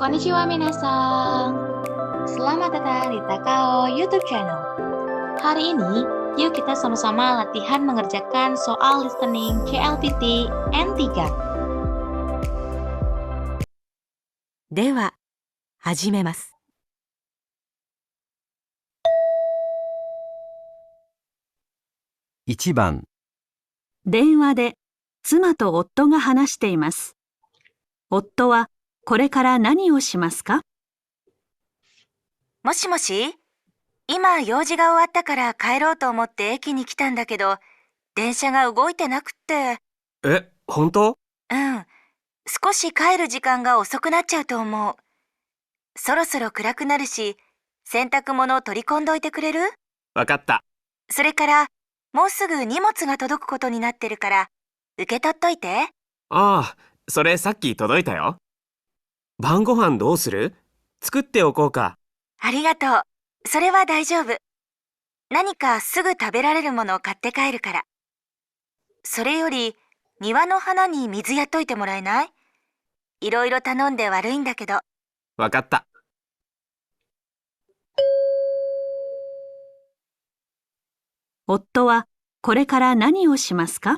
Konnichiwa minasan. Selamat datang di Takao YouTube channel. Hari ini, yuk kita sama-sama latihan mengerjakan soal listening CLPT N3. では、始めます。1番、電話で妻と夫が話しています。夫はこれから何をしますか？もしもし、今用事が終わったから帰ろうと思って駅に来たんだけど、電車が動いてなくって。本当？うん。少し帰る時間が遅くなっちゃうと思う。そろそろ暗くなるし、洗濯物を取り込んどいてくれる？わかった。それから、もうすぐ荷物が届くことになってるから、受け取っといて。ああ、それさっき届いたよ。晩ご飯どうする？作っておこうか。ありがとう。それは大丈夫。何かすぐ食べられるものを買って帰るから。それより、庭の花に水やっといてもらえない？いろいろ頼んで悪いんだけど。わかった。夫はこれから何をしますか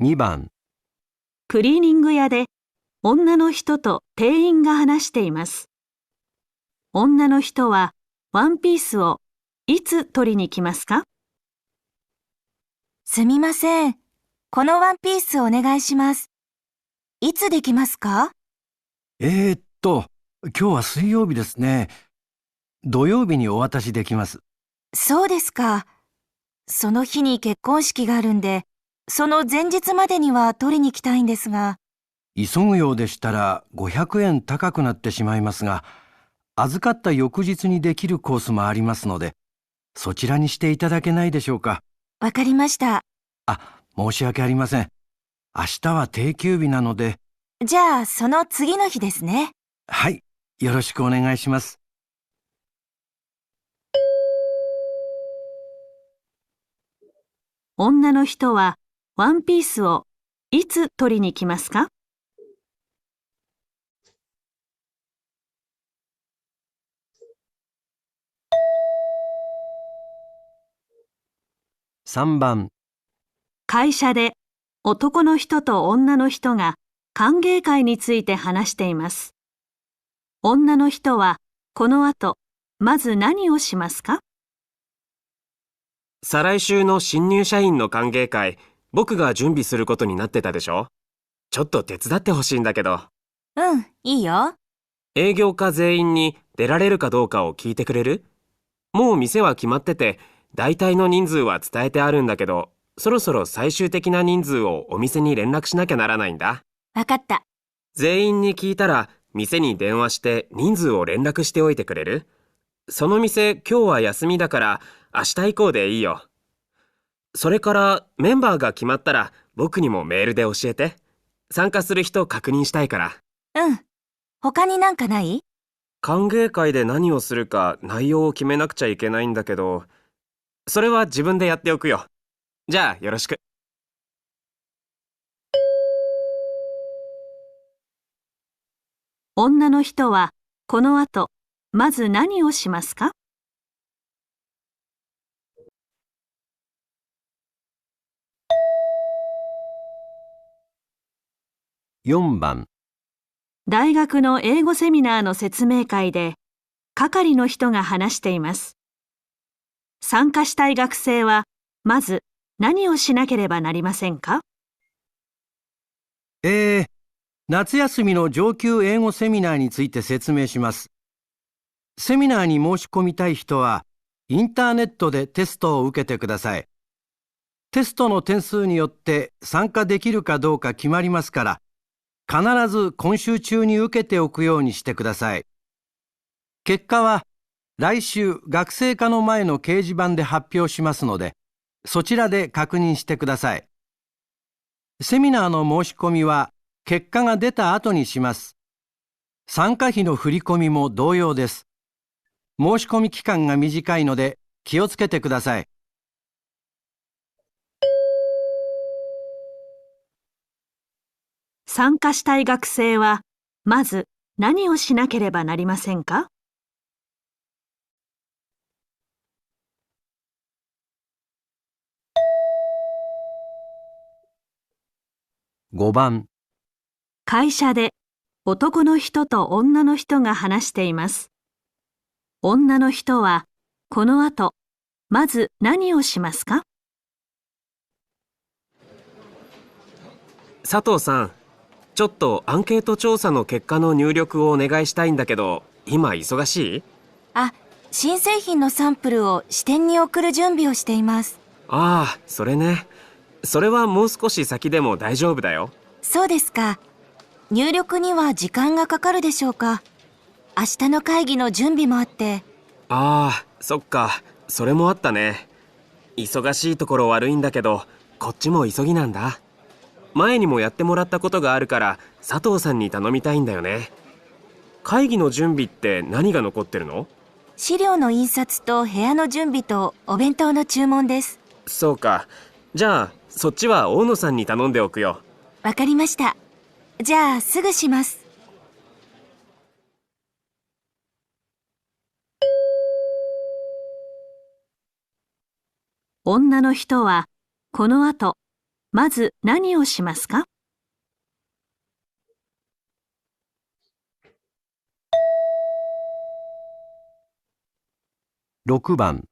？2番、クリーニング屋で女の人と店員が話しています。女の人はワンピースをいつ取りに来ますか？すみません。このワンピースお願いします。いつできますか？今日は水曜日ですね。土曜日にお渡しできます。そうですか。その日に結婚式があるんで、その前日までには取りに来たいんですが。急ぐようでしたら500円高くなってしまいますが、預かった翌日にできるコースもありますので、そちらにしていただけないでしょうか。わかりました。申し訳ありません。明日は定休日なので。じゃあ、その次の日ですね。はい、よろしくお願いします。女の人はワンピースをいつ取りに来ますか？3番、会社で男の人と女の人が歓迎会について話しています。女の人はこの後、まず何をしますか？再来週の新入社員の歓迎会、僕が準備することになってたでしょ？ちょっと手伝ってほしいんだけど。うん、いいよ。営業課全員に出られるかどうかを聞いてくれる？もう店は決まってて、大体の人数は伝えてあるんだけど、そろそろ最終的な人数をお店に連絡しなきゃならないんだ。わかった。全員に聞いたら、店に電話して人数を連絡しておいてくれる？その店、今日は休みだから、明日以降でいいよ。それからメンバーが決まったら、僕にもメールで教えて。参加する人確認したいから。うん。他になんかない？歓迎会で何をするか内容を決めなくちゃいけないんだけど、それは自分でやっておくよ。じゃあよろしく。女の人はこの後、まず何をしますか？4番、大学の英語セミナーの説明会で、係の人が話しています。参加したい学生は、まず何をしなければなりませんか？夏休みの上級英語セミナーについて説明します。セミナーに申し込みたい人は、インターネットでテストを受けてください。テストの点数によって参加できるかどうか決まりますから、必ず今週中に受けておくようにしてください。結果は来週学生課の前の掲示板で発表しますので、そちらで確認してください。セミナーの申し込みは結果が出た後にします。参加費の振り込みも同様です。申し込み期間が短いので気をつけてください。参加したい学生は、まず何をしなければなりませんか？5番、会社で男の人と女の人が話しています。女の人は、この後、まず何をしますか？佐藤さん、ちょっとアンケート調査の結果の入力をお願いしたいんだけど、今忙しい？あ、新製品のサンプルを支店に送る準備をしています。ああ、それね。それはもう少し先でも大丈夫だよ。そうですか。入力には時間がかかるでしょうか。明日の会議の準備もあって。ああ、そっか。それもあったね。忙しいところ悪いんだけど、こっちも急ぎなんだ。前にもやってもらったことがあるから佐藤さんに頼みたいんだよね。会議の準備って何が残ってるの？資料の印刷と部屋の準備とお弁当の注文です。そうか。じゃあそっちは大野さんに頼んでおくよ。わかりました。じゃあすぐします。女の人は、この後、まず何をしますか？6番、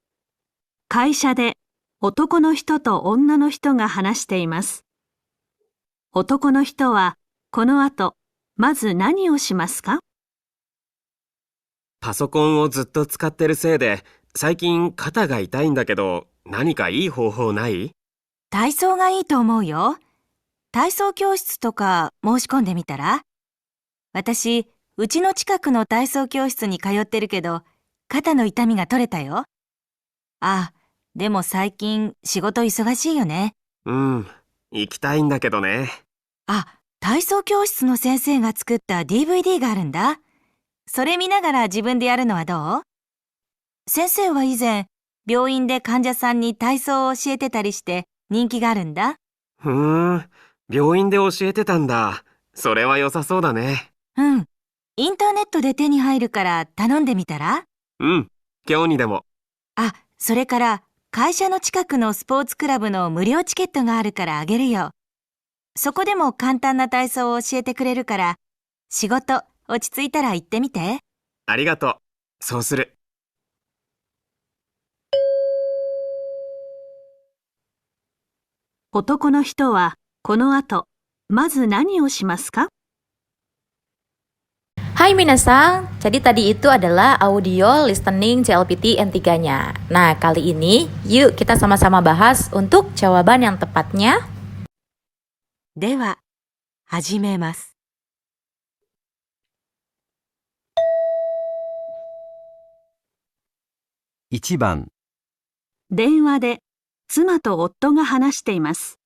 会社で男の人と女の人が話しています。男の人は、この後、まず何をしますか？パソコンをずっと使ってるせいで最近肩が痛いんだけど、何かいい方法ない？体操がいいと思うよ。体操教室とか申し込んでみたら？私、うちの近くの体操教室に通ってるけど、肩の痛みが取れたよ。あ、でも最近仕事忙しいよね。うん、行きたいんだけどね。あ、体操教室の先生が作った DVD があるんだ。それ見ながら自分でやるのはどう？先生は以前、病院で患者さんに体操を教えてたりして人気があるんだ。ふーん、病院で教えてたんだ。それは良さそうだね。うん。インターネットで手に入るから頼んでみたら？うん、今日にでも。あ、それから会社の近くのスポーツクラブの無料チケットがあるからあげるよ。そこでも簡単な体操を教えてくれるから、仕事落ち着いたら行ってみて。ありがとう。そうする。男の人は、この後、まず何をしますか？ Hai minasang, jadi tadi itu adalah audio listening JLPT N3-nya. Nah, kali ini yuk kita sama-sama bahas untuk jawaban yang tepatnya. では、始めます。1番、電話で、妻と夫が話しています。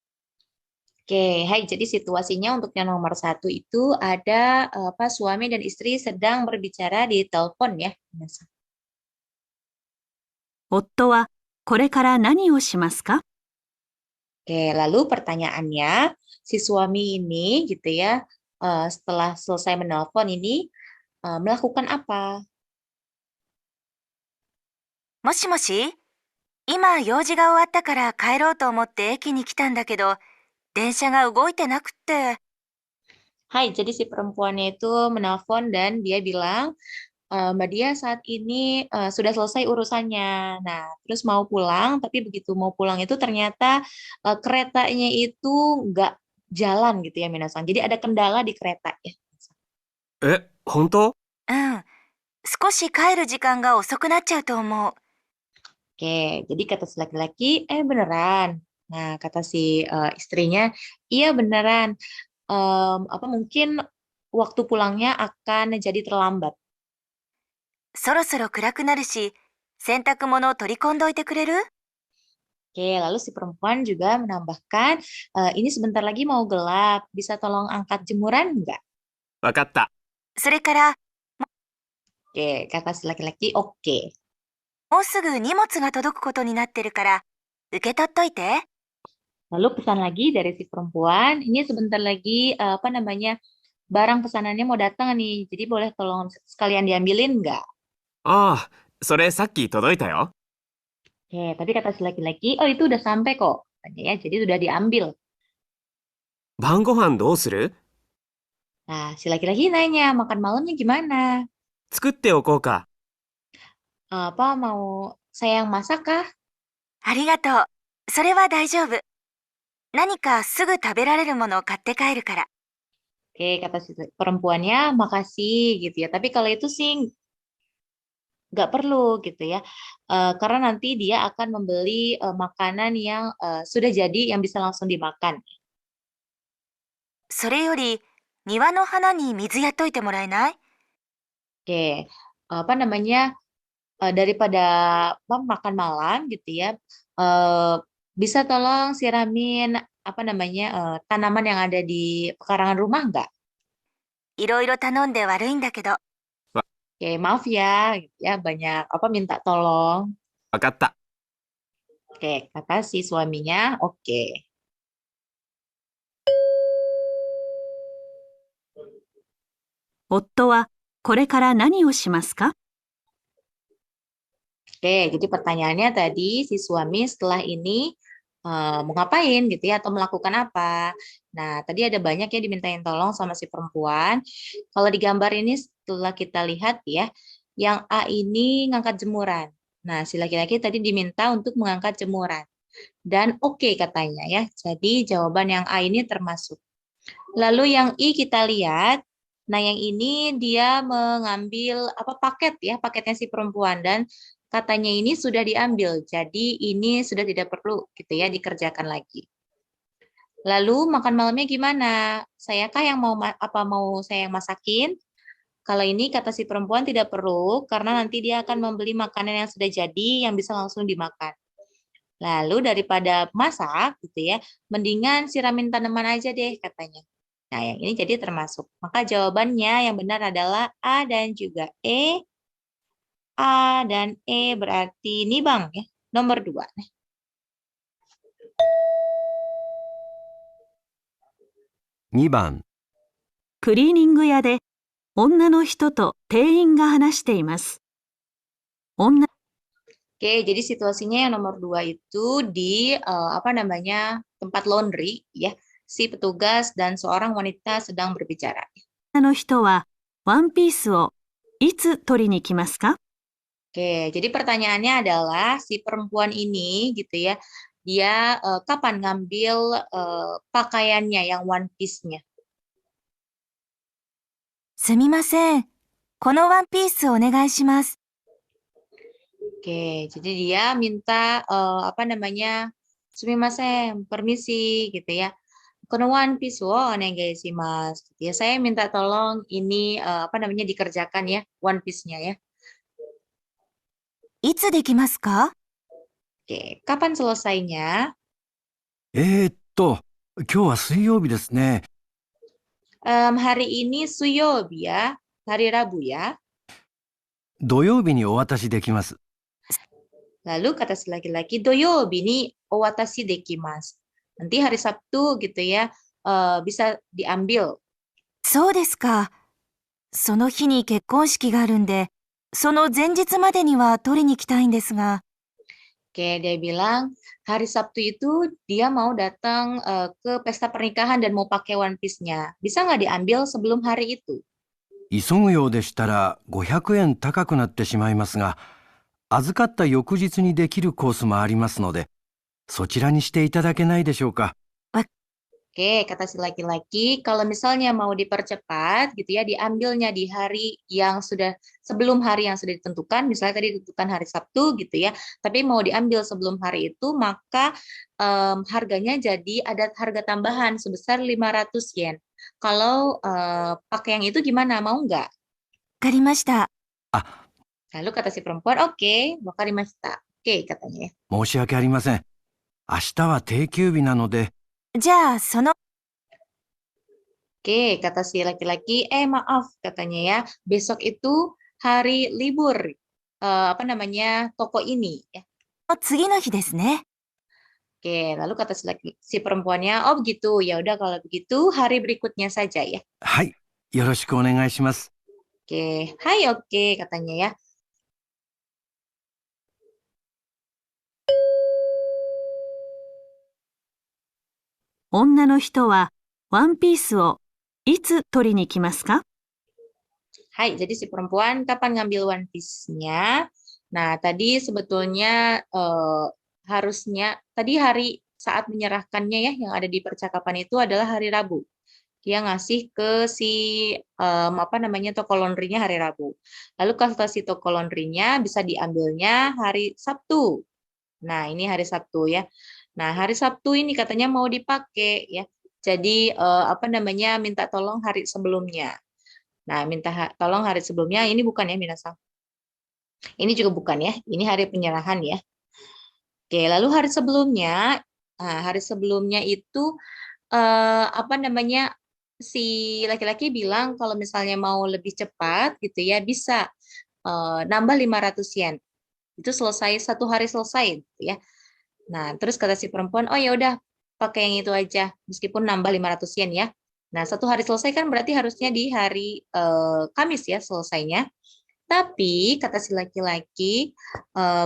Oke, hai. Jadi situasinya untuk yang nomor 1 itu ada suami dan istri sedang berbicara di telepon ya. 夫は、これから何をしますか？ Oke, lalu pertanyaannya, si suami ini gitu ya, setelah selesai menelpon ini melakukan apa? もしもし？今用事が終わったから帰ろうと思って駅に来たんだけど、電車が動いてなくって。Hai, jadi si perempuannya itu menelpon dan dia bilang, Mbak Dia saat ini sudah selesai urusannya. Nah, terus mau pulang, tapi begitu mau pulang itu ternyata keretanya itu nggak jalan gitu ya, Minasan. Jadi ada kendala di kereta ya. 本当？うん。少し帰る時間が遅くなっちゃうと思う。Oke, jadi kata si laki-laki, beneran. Nah, kata si istrinya, iya beneran. Mungkin waktu pulangnya akan jadi terlambat. そろそろ暗くなるし、洗濯物取り込んどいてくれる？ Oke, lalu si perempuan juga menambahkan, ini sebentar lagi mau gelap, bisa tolong angkat jemuran nggak? わかった。それから、Oke, kata si laki-laki, oke. もうすぐ荷物が届くことになってるから、受け取っといて。Lalu pesan lagi dari si perempuan, ini sebentar lagi barang pesanannya mau datang nih, jadi boleh tolong sekalian diambilin nggak? ああ、それさっき届いたよ。Oke, tapi kata si laki-laki, oh itu udah sampai kok, katanya ya, jadi sudah diambil. 晩ご飯どうする？ Nah, si laki-laki nanya, makan malamnya gimana? 作っておこうか。Apa mau saya yang masak kah? ありがとう。それは大丈夫。何かすぐ食べられるものを買って帰るから。 Oke, kata si perempuannya, makasih gitu ya. Tapi kalau itu sih nggak perlu gitu ya. Karena nanti dia akan membeli makanan yang sudah jadi yang bisa langsung dimakan. それより、庭の花に水やっといてもらえない？ Oke, daripada makan malam gitu ya, eh, bisa tolong siramin tanaman yang ada di pekarangan rumah nggak? いろいろ頼んで悪いんだけど。 Oke, maaf ya, gitu ya banyak minta tolong. わかった。 Oke, kata si suaminya, oke.夫はこれから何をしますか？ Oke, jadi pertanyaannya tadi si suami setelah ini mau ngapain gitu ya atau melakukan apa? Nah, tadi ada banyak ya dimintain tolong sama si perempuan. Kalau di gambar ini setelah kita lihat ya, yang A ini ngangkat jemuran. Nah, si laki-laki tadi diminta untuk mengangkat jemuran. Dan oke katanya ya. Jadi jawaban yang A ini termasuk. Lalu yang I kita lihat, nah yang ini dia mengambil paket ya, paketnya si perempuan dan katanya ini sudah diambil. Jadi ini sudah tidak perlu gitu ya dikerjakan lagi. Lalu makan malamnya gimana? Sayakah yang mau saya yang masakin? Kalau ini kata si perempuan tidak perlu karena nanti dia akan membeli makanan yang sudah jadi yang bisa langsung dimakan. Lalu daripada masak gitu ya, mendingan siramin tanaman aja deh katanya. Nah, yang ini jadi termasuk. Maka jawabannya yang benar adalah A dan juga E. A dan E berarti ini Bang ya, nomor 2. 2番、クリーニング屋で女の人と店員が話しています。女 Oke, jadi situasinya yang nomor 2 itu di tempat laundry ya. Si petugas dan seorang wanita sedang berbicara. の人はワンピースをいつ取りに来ますか？ Oke, jadi pertanyaannya adalah si perempuan ini gitu ya, dia kapan ngambil pakaiannya yang one piece-nya? すみません。このワンピースお願いします。 Oke, jadi dia minta sumimasen, permisi gitu ya. Kono one piece wo onegai shimasu. Gitu ya. Saya minta tolong ini dikerjakan ya one piece-nya ya. いつできますか？ Oke, kapan selesainya? 今日は水曜日ですね。 Hari ini suyobi ya, hari Rabu ya. 土曜日にお渡しできます。 Lalu kata si laki-laki, doyobi ni owatashi dekimasu. Nanti hari Sabtu gitu ya, bisa diambil. そうですか。その日に結婚式があるんで、その前日までには取りに行きたいんですが。 Oke, dia bilang hari Sabtu itu dia mau datang ke pesta pernikahan dan mau pakai one piece-nya. Bisa nggak diambil sebelum hari itu? 急ぐようでしたら500円高くなってしまいますが、預かった翌日にできるコースもありますので、そちらにしていただけないでしょうか。 Oke, kata si laki-laki, kalau misalnya mau dipercepat gitu ya, diambilnya di hari yang sudah sebelum hari yang sudah ditentukan, misalnya tadi ditentukan hari Sabtu gitu ya, tapi mau diambil sebelum hari itu, maka harganya jadi ada harga tambahan sebesar 500 yen. Kalau pakai yang itu gimana? Mau nggak? わかりました。 Lalu kata si perempuan, oke, wakarimashita. Oke, katanya ya. 申し訳ありません。明日は定休日なので、 じゃあ、その、 Oke, kata si laki-laki, maaf katanya ya, besok itu hari libur, toko ini ya. 次の日ですね。Oke, lalu kata si perempuannya, oh begitu, ya udah kalau begitu hari berikutnya saja ya. はい、よろしくお願いします。 Oke, hai oke katanya ya. 女の人はワンピースをいつ取りに来ますか？ Hai, jadi si perempuan kapan ngambil One Piece-nya? Nah, tadi sebetulnya harusnya tadi hari saat menyerahkannya ya yang ada di percakapan itu adalah hari Rabu. Dia ngasih ke si apa namanya toko laundry-nya hari Rabu. Lalu kata si toko laundry-nya bisa diambilnya hari Sabtu. Nah, ini hari Sabtu ya. Nah, hari Sabtu ini katanya mau dipakai ya. Jadi apa namanya minta tolong hari sebelumnya. Nah, tolong hari sebelumnya ini bukan ya Minasang. Ini juga bukan ya. Ini hari penyerahan ya. Oke, lalu hari sebelumnya, nah, hari sebelumnya itu apa namanya si laki-laki bilang kalau misalnya mau lebih cepat gitu ya bisa nambah 500 yen. Itu selesai satu hari selesai gitu ya. Nah, terus kata si perempuan, oh ya udah pakai yang itu aja meskipun nambah 500 yen ya. Nah, satu hari selesai kan berarti harusnya di hari Kamis ya selesainya. Tapi kata si laki-laki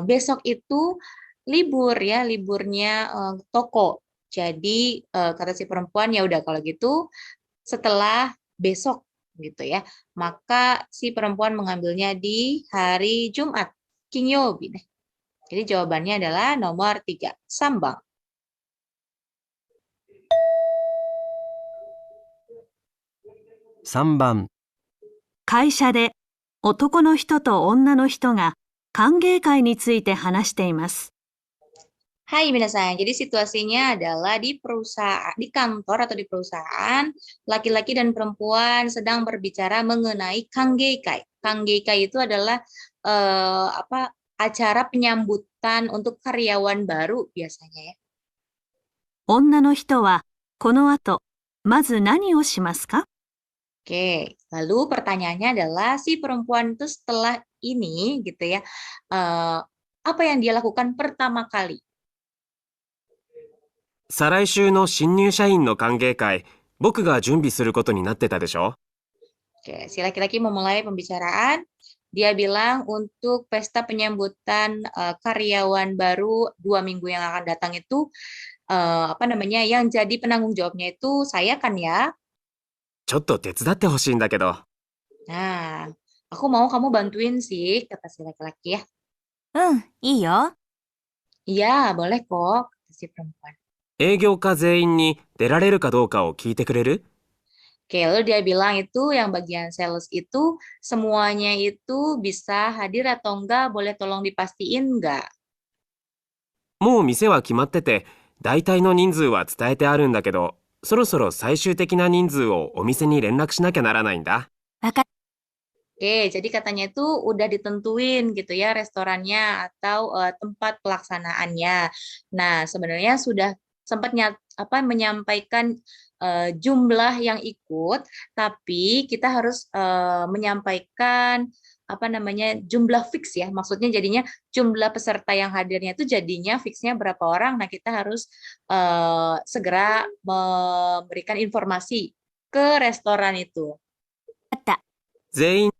besok itu libur ya, liburnya toko. Jadi kata si perempuan ya udah kalau gitu setelah besok gitu ya. Maka si perempuan mengambilnya di hari Jumat, Kinyobi. Jadi jawabannya adalah nomor 3, sambang. 3番、会社で男の人と女の人が歓迎会について話しています。 Hai minasan, jadi situasinya adalah di perusahaan, di kantor atau di perusahaan, laki-laki dan perempuan sedang berbicara mengenai kanggeikai. Kanggeikai itu adalah apa acara penyambutan untuk karyawan baru biasanya ya. 女の人はこの後、まず何をしますか？ Oke, lalu pertanyaannya adalah si perempuan itu setelah ini gitu ya, apa yang dia lakukan pertama kali? 再来週の新入社員の歓迎会、僕が準備することになってたでしょ？ Oke, si laki-laki memulai pembicaraan. Dia bilang untuk pesta penyambutan karyawan baru 2 minggu yang akan datang itu apa namanya yang jadi penanggung jawabnya itu saya kan ya. ちょっと手伝ってほしいんだけど。 Nah, aku mau kamu bantuin sih, kata si laki-laki ya. うん、いいよ。 Iya, boleh kok, kata si perempuan. 営業課全員に出られるかどうかを聞いてくれる？ Oke, lalu dia bilang itu yang bagian sales itu semuanya itu bisa hadir atau enggak, boleh tolong dipastiin enggak? もう店は決まってて、大体の人数は伝えてあるんだけど、そろそろ最終的な人数をお店に連絡しなきゃならないんだ。 わかっ Oke, jadi katanya itu udah ditentuin gitu ya restorannya atau tempat pelaksanaannya. Nah, sebenarnya sudah sempat menyampaikan jumlah yang ikut, tapi kita harus menyampaikan apa namanya jumlah fix ya. Maksudnya jadinya jumlah peserta yang hadirnya itu jadinya fixnya berapa orang. Nah, kita harus segera memberikan informasi ke restoran itu. た。全員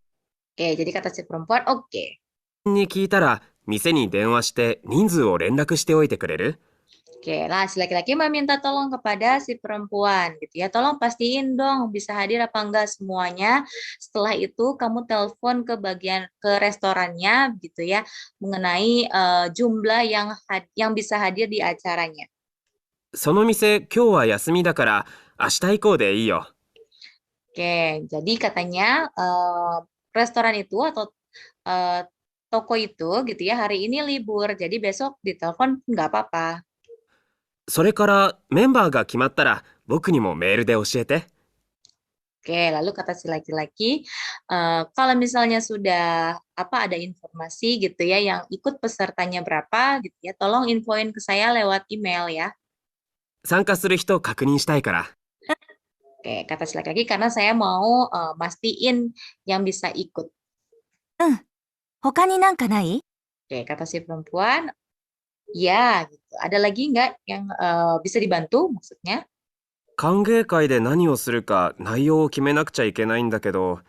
Oke, jadi kata si perempuan, oke. に聞いたら、店に電話して人数を連絡しておいてくれる？ Oke, nah si laki-laki meminta tolong kepada si perempuan gitu ya. Tolong pastiin dong bisa hadir apa enggak semuanya. Setelah itu kamu telepon ke restorannya gitu ya mengenai jumlah yang bisa hadir di acaranya. その店、今日は休みだから、明日以降でいいよ。 Oke, jadi katanya restoran itu atau toko itu gitu ya hari ini libur. Jadi besok ditelepon nggak apa-apa. それからメンバーが決まったら、僕にもメールで教えて。 Oke, lalu kata si laki-laki, kalau misalnya sudah ada informasi gitu ya yang ikut pesertanya berapa gitu ya, tolong infoin ke saya lewat email ya. 参加する人確認したいから。 Oke, kata si laki-laki karena saya mau mastiin yang bisa ikut. 他になんかない？ Oke, kata si perempuan, Ya, gitu. Ada lagi nggak yang bisa dibantu maksudnya? 歓迎会で何をするか内容を決めなくちゃいけないんだけど、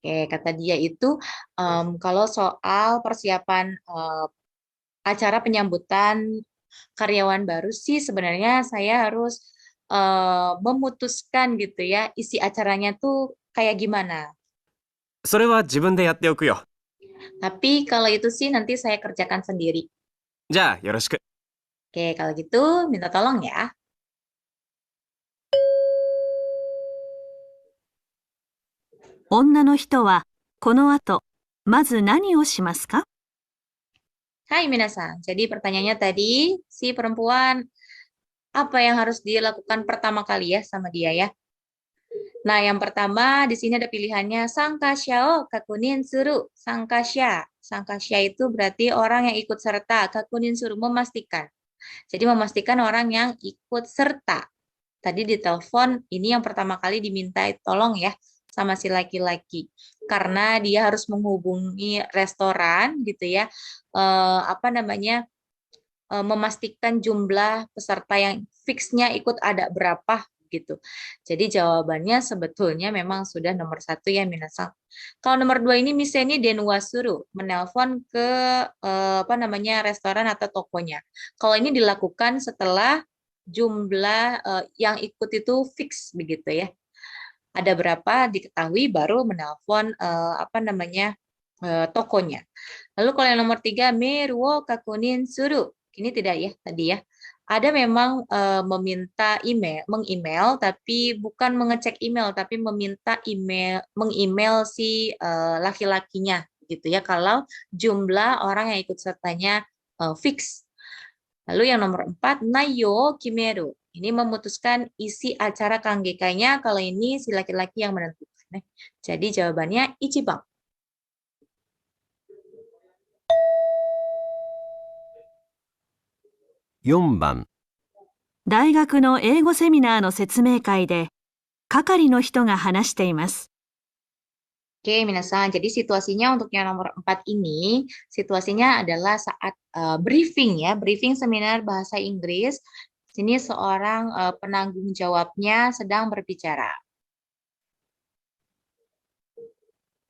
Oke, kata dia itu kalau soal persiapan acara penyambutan karyawan baru sih sebenarnya saya harus memutuskan gitu ya isi acaranya tuh kayak gimana. それは自分でやっておくよ。Tapi kalau itu sih nanti saya kerjakan sendiri. じゃあよろしく。Oke, kalau gitu minta tolong ya. 女の人はこの後、まず何をしますか？ Hai minasan, jadi pertanyaannya tadi si perempuan apa yang harus dilakukan pertama kali ya sama dia ya? Nah, yang pertama di sini ada pilihannya sangkasya kakunin suru. Sangkasya. Sangkasya itu berarti orang yang ikut serta. Kakunin suru memastikan. Jadi memastikan orang yang ikut serta. Tadi di telepon ini yang pertama kali diminta tolong ya sama si laki-laki. Karena dia harus menghubungi restoran gitu ya. Apa namanya? Memastikan jumlah peserta yang fixnya ikut ada berapa gitu. Jadi jawabannya sebetulnya memang sudah nomor satu ya minasan. Kalau nomor dua ini misalnya denwasuru menelpon ke apa namanya restoran atau tokonya. Kalau ini dilakukan setelah jumlah yang ikut itu fix begitu ya. Ada berapa diketahui baru menelpon apa namanya tokonya. Lalu kalau yang nomor tiga, meruo kakunin suru. Ini tidak ya tadi ya. Ada memang meminta email, mengemail, tapi bukan mengecek email, tapi meminta email, mengemail si laki-lakinya, gitu ya. Kalau jumlah orang yang ikut sertanya fix. Lalu yang nomor empat, nayo kimeru. Ini memutuskan isi acara kanggekanya. Kalau ini si laki-laki yang menentukan. Jadi jawabannya ichibang. 4番、大学の英語セミナーの説明会で、係の人が話しています。 Oke, minasan. Jadi situasinya untuk yang nomor 4 ini, situasinya adalah saat briefing ya, briefing seminar bahasa Inggris. Sini seorang penanggung jawabnya sedang berbicara.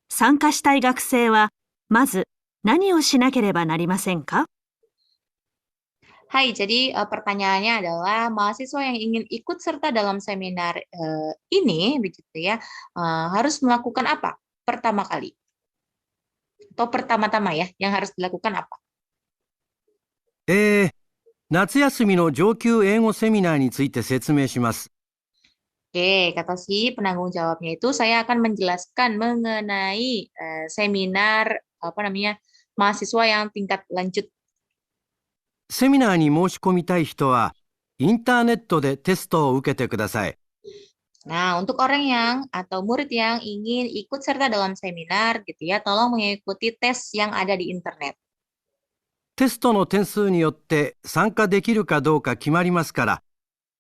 参加したい学生は、まず何をしなければなりませんか？ Hai, jadi pertanyaannya adalah mahasiswa yang ingin ikut serta dalam seminar ini, begitu ya, harus melakukan apa pertama kali? Atau pertama-tama ya, yang harus dilakukan apa? 夏休みの上級英語セミナーについて説明します。 Oke, kata si penanggung jawabnya itu saya akan menjelaskan mengenai seminar apa namanya mahasiswa yang tingkat lanjut. セミナーに申し込みたい人は、インターネットでテストを受けてください。 Nah, untuk orang yang atau murid yang ingin ikut serta dalam seminar gitu ya, tolong mengikuti tes yang ada di internet. テストの点数によって参加できるかどうか決まりますから、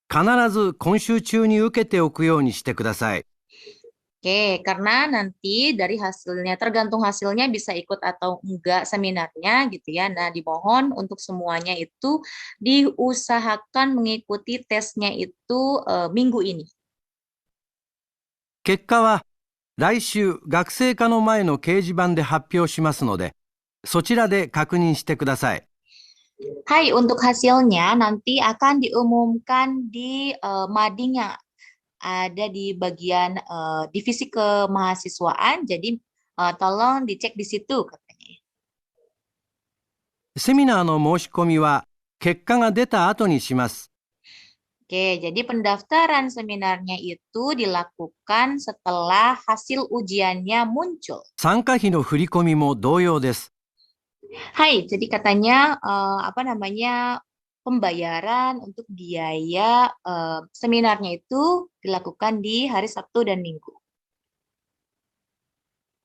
必ず今週中に受けておくようにしてください。 Oke, karena nanti dari hasilnya, tergantung hasilnya bisa ikut atau enggak seminarnya gitu ya. Nah, dimohon untuk semuanya itu diusahakan mengikuti tesnya itu minggu ini. 結果は来週学生課の前の掲示板で発表しますので、そちらで確認してください。 Hai, untuk hasilnya nanti akan diumumkan di mading yang ada di bagian divisi kemahasiswaan. Jadi tolong dicek di situ katanya. セミナーの申し込みは結果が出た後にします。 Oke, jadi pendaftaran seminarnya itu dilakukan setelah hasil ujiannya muncul. 参加費の振り込みも同様です。 Hai, jadi katanya apa namanya pembayaran untuk biaya seminarnya itu dilakukan di hari Sabtu dan Minggu.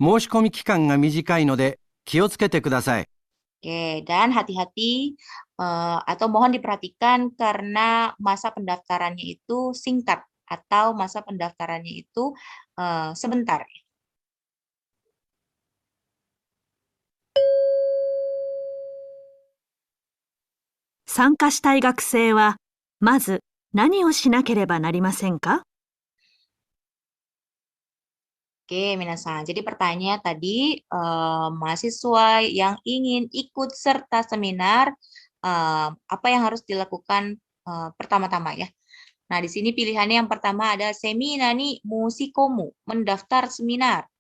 申し込み期間が短いので気をつけてください。 Oke, dan hati-hati atau mohon diperhatikan karena masa pendaftarannya itu singkat atau masa pendaftarannya itu sebentar. 参加したい学生は、まず何をしなければなりませんか？ Oke, minasan. Jadi pertanyaan tadi, mahasiswa yang ingin ikut serta seminar, apa yang harus dilakukan pertama-tama ya? Nah, di sini pilihannya yang pertama ada seminari musikomu, mendaftar seminar.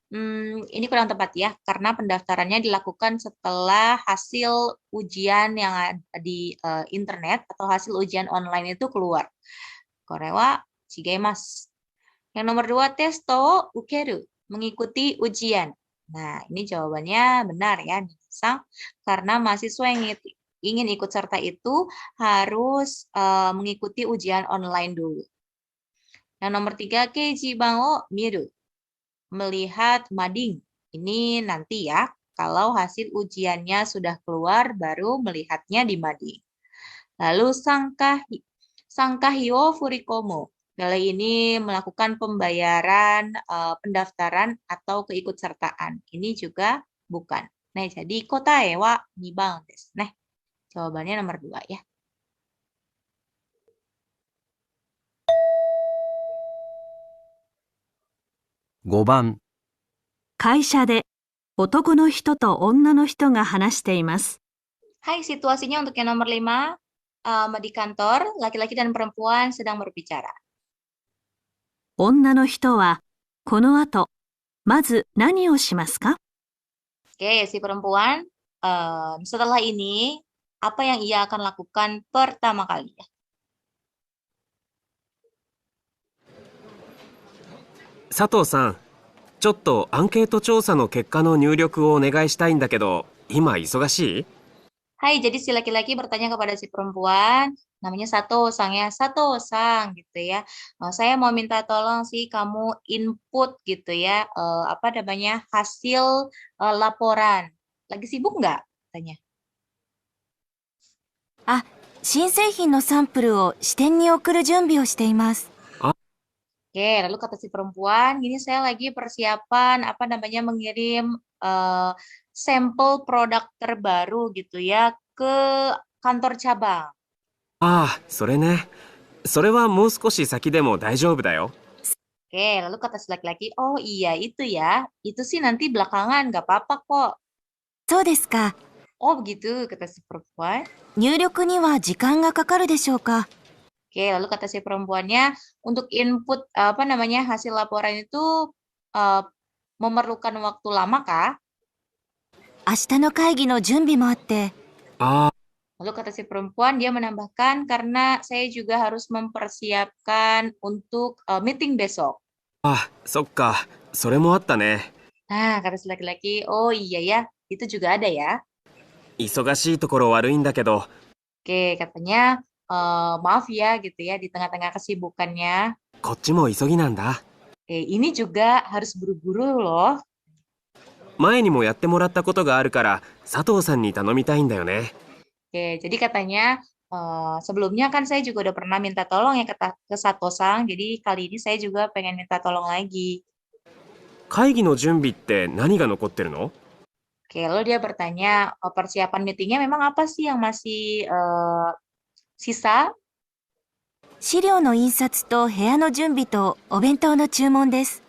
Ini kurang tepat ya, karena pendaftarannya dilakukan setelah hasil ujian yang ada di internet atau hasil ujian online itu keluar. Korewa, shigemasu. Yang nomor 2, testo ukeru, mengikuti ujian. Nah, ini jawabannya benar ya, Sang. Karena mahasiswa yang ingin ikut serta itu harus mengikuti ujian online dulu. Yang nomor 3, keijiban o miru, melihat mading. Ini nanti ya, kalau hasil ujiannya sudah keluar, baru melihatnya di mading. Lalu sangkahi o furikomo. Kali ini melakukan pembayaran pendaftaran atau keikutsertaan. Ini juga bukan. Nah, jadi kotae wa nibang desu. Nah, jawabannya nomor 2 ya.5番、会社で男の人と女の人が話しています。 Hai, situasinya untuk yang nomor 5, di kantor, laki-laki dan perempuan sedang berbicara. 女の人は、この後、まず何をしますか？ Oke, si perempuan, setelah ini, apa yang ia akan lakukan pertama kali ya? 佐藤さん、ちょっとアンケート調査の結果の入力をお願いしたいんだけど、今忙しい？ Hai, jadi si laki-laki bertanya kepada si perempuan, namanya Sato-sang ya, Sato-sang gitu ya. Saya mau minta tolong sih kamu input gitu ya, apa namanya, hasil laporan. Lagi sibuk nggak? Tanya. あ、新製品のサンプルを支店に送る準備をしています。 Oke, lalu kata si perempuan, gini saya lagi persiapan apa namanya mengirim sampel produk terbaru gitu ya ke kantor cabang. ああ、それね。それはもう少し先でも大丈夫だよ。 Oke, lalu kata si laki-laki, oh iya itu ya, itu sih nanti belakangan, nggak apa-apa kok. そうですか。 Oh begitu, kata si perempuan. 入力には時間がかかるでしょうか。 Oke, lalu kata si perempuannya, untuk input apa namanya hasil laporan itu memerlukan waktu lama kah? 明日の会議の準備もあって。 ああ、 Lalu kata si perempuan, dia menambahkan, karena saya juga harus mempersiapkan untuk meeting besok. そっか。それもあったね。 Nah, kata si laki-laki, oh iya ya, itu juga ada ya. 忙しいところ悪いんだけど、 Oke, katanya, maaf ya gitu ya, di tengah-tengah kesibukannya. こっちも急ぎなんだ。 Oke, ini juga harus buru-buru loh. 前にもやってもらったことがあるから佐藤さんに頼みたいんだよね。 Oke, jadi katanya, sebelumnya kan saya juga udah pernah minta tolong ya ke Sato-sang, jadi kali ini saya juga pengen minta tolong lagi. 会議の準備って何が残ってるの？ Oke, lalu dia bertanya, persiapan meetingnya memang apa sih yang masih sisa? 資料の印刷と部屋の準備とお弁当の注文です。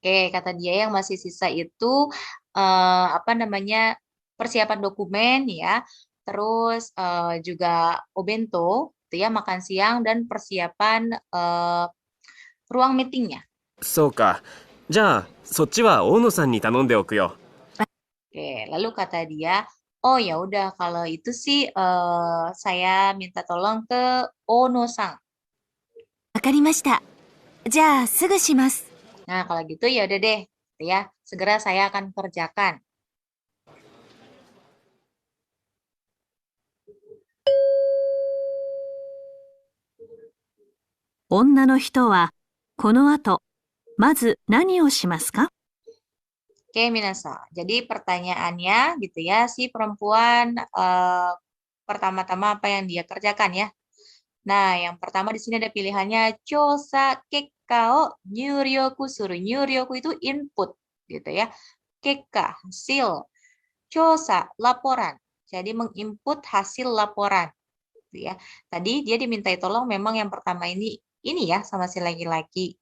Oke, kata dia yang masih sisa itu apa namanya persiapan dokumen ya, terus juga obento, itu ya makan siang dan persiapan ruang meetingnya. そうか。じゃあそっちは大野さんに頼んでおくよ。 Oke, lalu kata dia, oh ya udah kalau itu sih saya minta tolong ke Ono-sang. わかりました。じゃあすぐします。 Nah, kalau gitu ya udah deh, gitu ya. Segera saya akan kerjakan.女の人は、この後、まず何をしますか？ Oke, Minasa. Jadi pertanyaannya gitu ya, si perempuan pertama-tama apa yang dia kerjakan ya. Nah, yang pertama di sini ada pilihannya chosa kekka o nyuryoku suru. Nyuryoku itu input gitu ya. Kekka, hasil. Chosa, laporan. Jadi menginput hasil laporan. gitu ya. Tadi dia dimintai tolong memang yang pertama ini ya sama si laki-laki.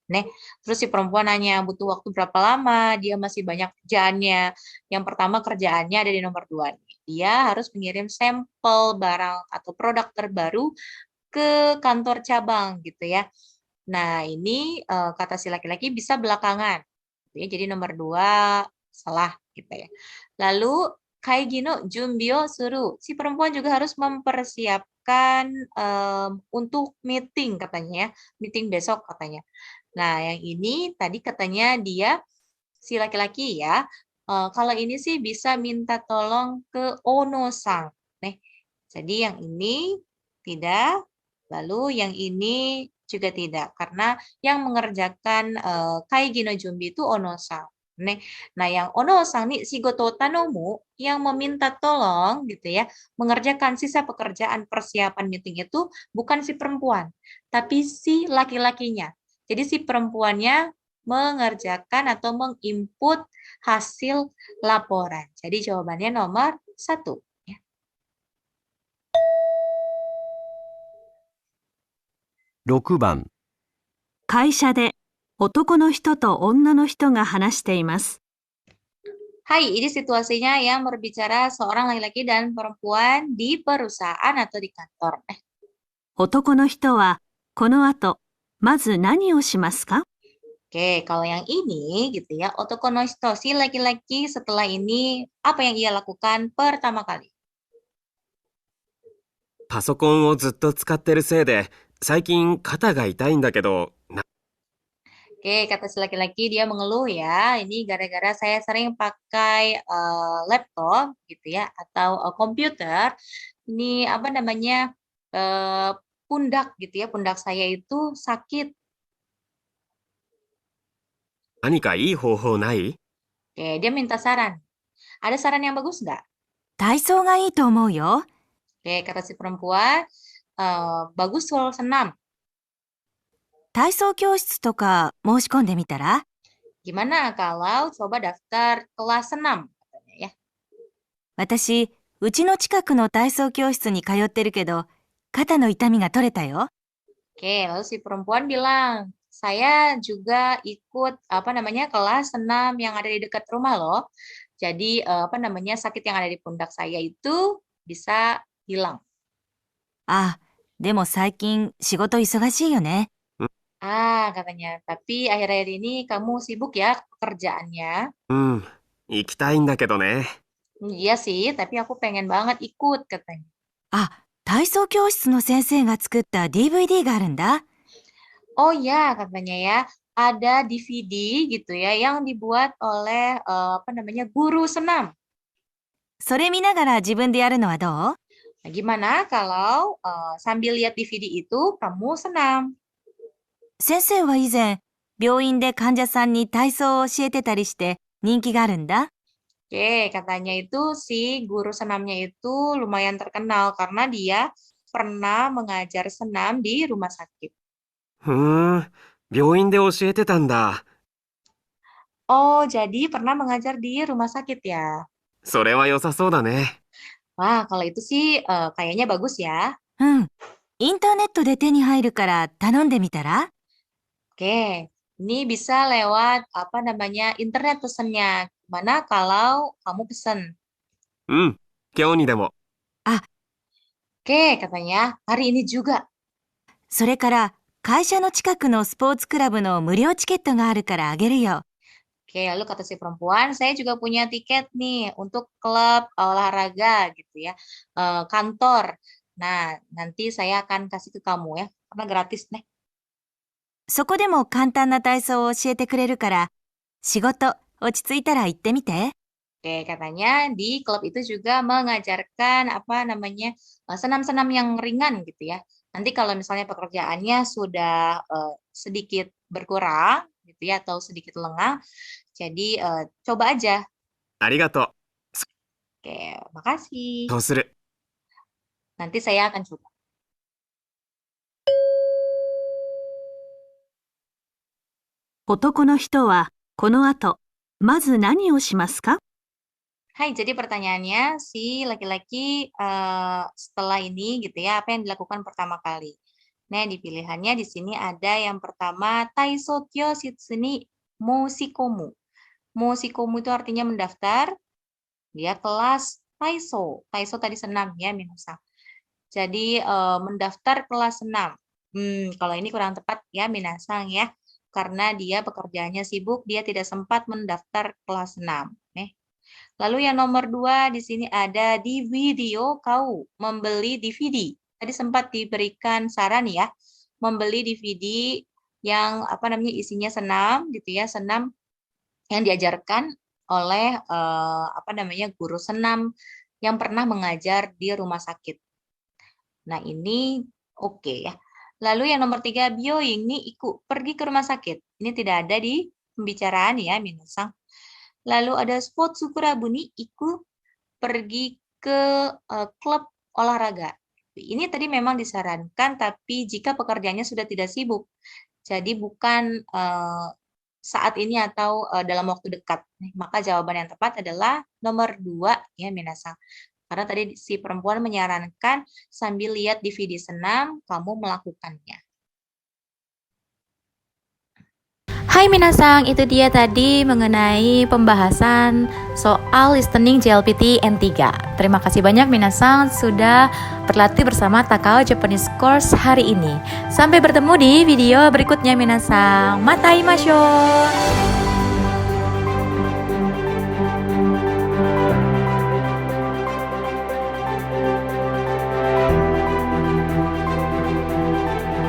Terus si perempuan nanya butuh waktu berapa lama, dia masih banyak kerjaannya. Yang pertama kerjaannya ada di nomor 2 nih. Dia harus mengirim sampel barang atau produk terbaru ke kantor cabang gitu ya. Nah, ini kata si laki-laki bisa belakangan. Gitu ya. Jadi nomor 2 salah gitu ya. Lalu Kaigino Jumbio Suru. Si perempuan juga harus mempersiapkan untuk meeting katanya ya. Meeting besok katanya. Nah, yang ini tadi katanya dia si laki-laki ya. Kalau ini sih bisa minta tolong ke Ono-sang. Jadi yang ini tidak. Lalu yang ini juga tidak, karena yang mengerjakan Kaigi no Jumbi itu Ono-san. Nah, yang Ono-san nih, Shigoto Tanomu, yang meminta tolong gitu ya, mengerjakan sisa pekerjaan persiapan meeting itu bukan si perempuan, tapi si laki-lakinya. Jadi si perempuannya mengerjakan atau menginput hasil laporan. Jadi jawabannya nomor 1. 6番、会社で男の人と女の人が話しています。 Hai, ini situasinya yang berbicara seorang laki-laki dan perempuan di perusahaan atau di kantor. 男の人はこの後、まず何をしますか？ Oke, kalau yang ini gitu ya, otoko no hito, si laki-laki setelah ini apa yang ia lakukan pertama kali? パソコンをずっと使ってるせいで、最近肩が痛いんだけど、Oke, kata si laki-laki dia mengeluh ya, ini gara-gara saya sering pakai laptop gitu ya, atau komputer. Ini apa namanya, pundak gitu ya, pundak saya itu sakit. 何かいい方法ない？ Oke, dia minta saran. Ada saran yang bagus nggak? 体操がいいと思うよ。 Oke, kata si perempuan, bagus kalau senam. 体操教室とか申し込んでみたら？ Gimana kalau coba daftar kelas senam? Katanya ya. 私、うちの近くの体操教室に通ってるけど、肩の痛みが取れたよ。 Oke, lalu si perempuan bilang, saya juga ikut apa namanya kelas senam yang ada di dekat rumah loh. Jadi apa namanya sakit yang ada di pundak saya itu bisa hilang. あ、でも最近仕事忙しいよね。 Katanya, tapi akhir-akhir ini kamu sibuk ya pekerjaannya. うん、行きたいんだけどね。 Iya sih, tapi aku pengen banget ikut katanya. あ、体操教室の先生が作った DVD があるんだ。 Oh ya, katanya ya, ada DVD gitu ya yang dibuat oleh apa namanya guru senam. それ見ながら自分でやるのはどう？ Nah, gimana kalau sambil lihat DVD itu kamu senam? 先生は以前、病院で患者さんに体操を教えてたりして人気があるんだ。 Oke, katanya itu si guru senamnya itu lumayan terkenal karena dia pernah mengajar senam di rumah sakit. ふーん、病院で教えてたんだ。 Oh, jadi pernah mengajar di rumah sakit ya? それは良さそうだね。 Wah, kalau itu sih kayaknya bagus ya. うん。インターネットで手に入るから頼んでみたら？ Oke, ini bisa lewat apa namanya internet pesannya. Gimana kalau kamu pesen? うん、今日にでも。 Oke, katanya hari ini juga. それから会社の近くのスポーツクラブの無料チケットがあるからあげるよ。 Oke, lalu kata si perempuan, saya juga punya tiket nih untuk klub olahraga gitu ya, kantor. Nah, nanti saya akan kasih ke kamu ya, karena gratis nih. そこでも簡単な体操を教えてくれるから、仕事落ち着いたら行ってみて。 Oke, katanya di klub itu juga mengajarkan apa namanya senam-senam yang ringan gitu ya. Nanti kalau misalnya pekerjaannya sudah sedikit berkurang gitu ya atau sedikit lengang, jadi coba aja. ありがと Oke, makasih. う。そうする。 Nanti saya akan coba. 男の人はこの後、まず何をしますか？ Hai, jadi pertanyaannya si laki-laki setelah ini gitu ya, apa yang dilakukan pertama kali? Nah, di pilihannya di sini ada yang pertama Taiso kyo shitsu Moshikomu. Moshikomu itu artinya mendaftar, dia kelas Taiso. Taiso tadi senam ya, minasan. Jadi mendaftar kelas senam. Kalau ini kurang tepat ya, minasan ya. Karena dia pekerjaannya sibuk, dia tidak sempat mendaftar kelas 6. Lalu yang nomor 2 di sini ada di video kau membeli DVD. Tadi sempat diberikan saran ya, membeli DVD yang isinya senam gitu ya, senam yang diajarkan oleh guru senam yang pernah mengajar di rumah sakit. Nah, ini oke ya. Lalu yang nomor 3, byoing ni iku, pergi ke rumah sakit. Ini tidak ada di pembicaraan ya, minasan. Lalu ada sport sukurabuni iku, pergi ke klub olahraga. Ini tadi memang disarankan, tapi jika pekerjaannya sudah tidak sibuk. Jadi bukan saat ini atau dalam waktu dekat. Maka jawaban yang tepat adalah nomor 2 ya, minasan. Karena tadi si perempuan menyarankan sambil lihat DVD senam, kamu melakukannya. Hai minasang, itu dia tadi mengenai pembahasan soal listening JLPT N3. Terima kasih banyak minasang sudah berlatih bersama Takao Japanese Course hari ini. Sampai bertemu di video berikutnya minasang. Mataimashou!